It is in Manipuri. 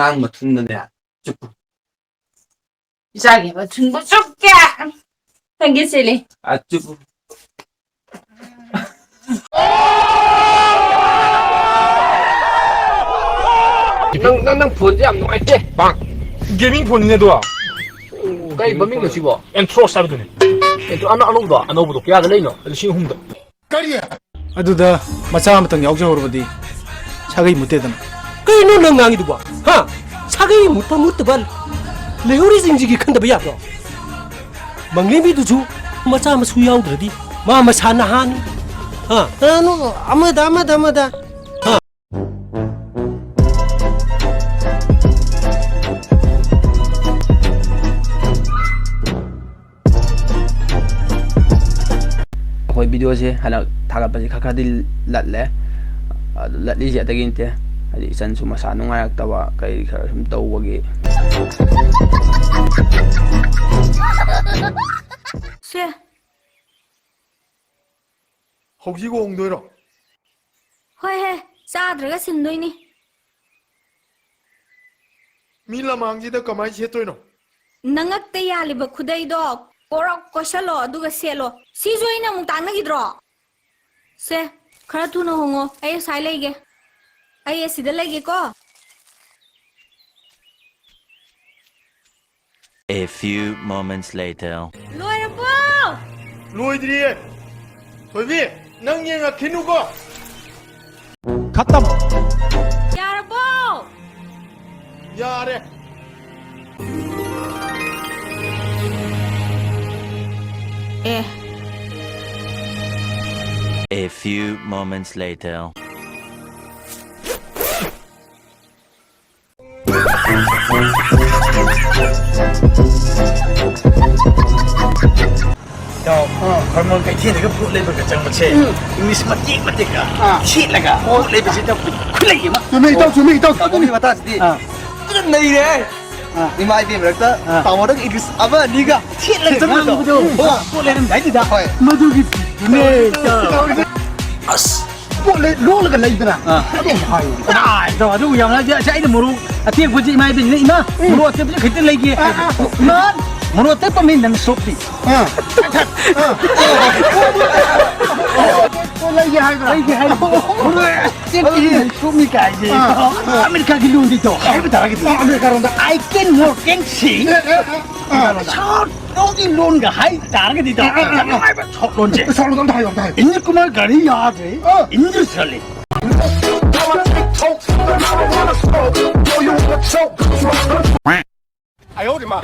ꯉꯔꯥꯡ ꯃꯊꯨꯟꯗꯅꯦ ꯆꯨꯞꯄꯨ 이자기 뭐 중고 좁게 당기실리 ꯆꯨꯞꯄꯨ ꯅꯪ ꯐꯣꯟꯁꯦ ꯌꯥꯝ ꯅꯨꯡꯉꯥꯏꯇꯦ ꯄꯥꯡ ꯒꯦꯃꯤꯡ ꯐꯣꯟꯅꯤꯅꯦ ꯑꯗꯣ ꯀꯩ ꯃꯃꯤꯡꯅꯣ ꯁꯤꯕꯣ ꯑꯦꯟꯊ꯭ꯔꯣꯁ ꯍꯥꯏꯕꯗꯨꯅꯦ ꯑꯅꯧꯕꯗꯣ ꯀꯌꯥꯗ ꯂꯩꯅꯣ 5,000ꯗ ꯀꯔꯤ ꯑꯗꯨꯗ ꯃꯆꯥ ꯑꯃꯇꯪ ꯌꯥꯎꯖꯍꯧꯔꯕꯗꯤ ꯁꯥꯒꯩ ꯃꯨꯠꯇꯦꯗꯅ ꯀꯩꯅꯣ ꯅꯪ ꯉꯥꯡꯉꯤꯗꯨꯕꯣ ꯍꯥ 사ꯒꯩ ꯃꯨꯠꯄ ꯃꯨꯠꯇꯕ ꯂꯩꯍꯧꯔꯤꯁꯤꯡꯁꯤꯒꯤ ꯈꯟꯗꯕ ꯌꯥꯕ꯭ꯔꯣ ꯃꯪꯂꯦꯝꯕꯤꯗꯨꯁꯨ ꯃꯆꯥ ꯃꯁꯨ ꯌꯥꯎꯗ꯭ꯔꯗꯤ ꯃꯥ ꯃꯁꯥ ꯅꯍꯥꯅꯤ ꯍꯥ ꯀꯅꯥꯅꯣ ꯑꯃꯗ ꯑꯩꯈꯣꯏ ꯚꯤꯗꯤꯑꯣꯁꯦ ꯍꯟꯗꯛ ꯊꯥꯒꯠꯄꯁꯦ ꯈꯔꯗꯤ ꯂꯠꯂꯦ ꯑꯗꯨ ꯂꯠꯂꯤꯁꯦ ꯑꯇꯩꯒꯤ ꯅꯠꯇꯦ ꯍꯥꯏꯗꯤ ꯏꯆꯟꯁꯨ ꯃꯁꯥ ꯅꯨꯡꯉꯥꯏꯔꯛꯇꯕ ꯀꯩ ꯈꯔ ꯁꯨꯝ ꯇꯧꯕꯒꯤ ꯁꯦ ꯍꯧꯖꯤꯛ ꯍꯣꯡꯗꯣꯏꯔꯣ ꯍꯣꯏ ꯍꯦ ꯆꯥꯗ꯭ꯔꯒ ꯁꯤꯟꯗꯣꯏꯅꯤ ꯃꯤ ꯂꯃꯥꯡꯁꯤꯗ ꯀꯃꯥꯏꯅ ꯁꯦꯠꯇꯣꯏꯅꯣ ꯅꯉꯛꯇ ꯌꯥꯜꯂꯤꯕ ꯈꯨꯗꯩꯗꯣ ꯀꯣꯔꯛ ꯀꯣꯏꯁꯜꯂꯣ ꯑꯗꯨꯒ ꯁꯦꯠꯂꯣ ꯁꯤꯁꯨ ꯑꯩꯅ ꯑꯃꯨꯛ ꯇꯥꯟꯅꯈꯤꯗ꯭ꯔꯣ ꯁꯦ ꯈꯔ ꯊꯨꯅ ꯍꯣꯡꯉꯣ ꯑꯩ ꯑꯁꯥꯏ ꯂꯩꯒꯦ ꯑꯩ ꯑꯁꯤꯗ ꯂꯩꯒꯦꯀꯣ A few moments later. ꯂꯣꯏꯔꯕꯣ ꯂꯣꯏꯗ꯭ꯔꯤꯌꯦ ꯊꯣꯏꯕꯤ ꯅꯪ ꯌꯦꯡꯉꯛꯈꯤꯅꯨꯀꯣ ꯈꯇꯝ ꯌꯥꯔꯕꯣ ꯌꯥꯔꯦ ꯑꯦ A few moments later. 야, 그러면 cái phụ lên cái chẳng mà chê English mà tiếc cả Xịt là cả Phụ lên cái gì Khuyết lệ mà 준비 있다 Kami mata sidi. Itu nai deh. Ni mai bi mereka. Tahu dah Inggris apa ni ga? Xịt là cái gì Phụ lên cái gì đó Mà tôi kịp As Phụ lên lỗ là cái này đó À, rồi đúng rồi nó chạy được một lúc Tiếc của chị mai bình mà Một tiếp cái tên lấy kia Nó Một tiếp của mình là sốt đi lấy gì hay rồi Tiếp cái sốt như cái gì America cái luôn đi chỗ Hay bây giờ cái gì America rồi I can work can see Sao Nó cái luôn cả hay Trả cái gì đó Ai mà sốt luôn chứ 서로 좀 다요 다요 인제 그말 가리야 돼. 인제 살리. 아유 우리 마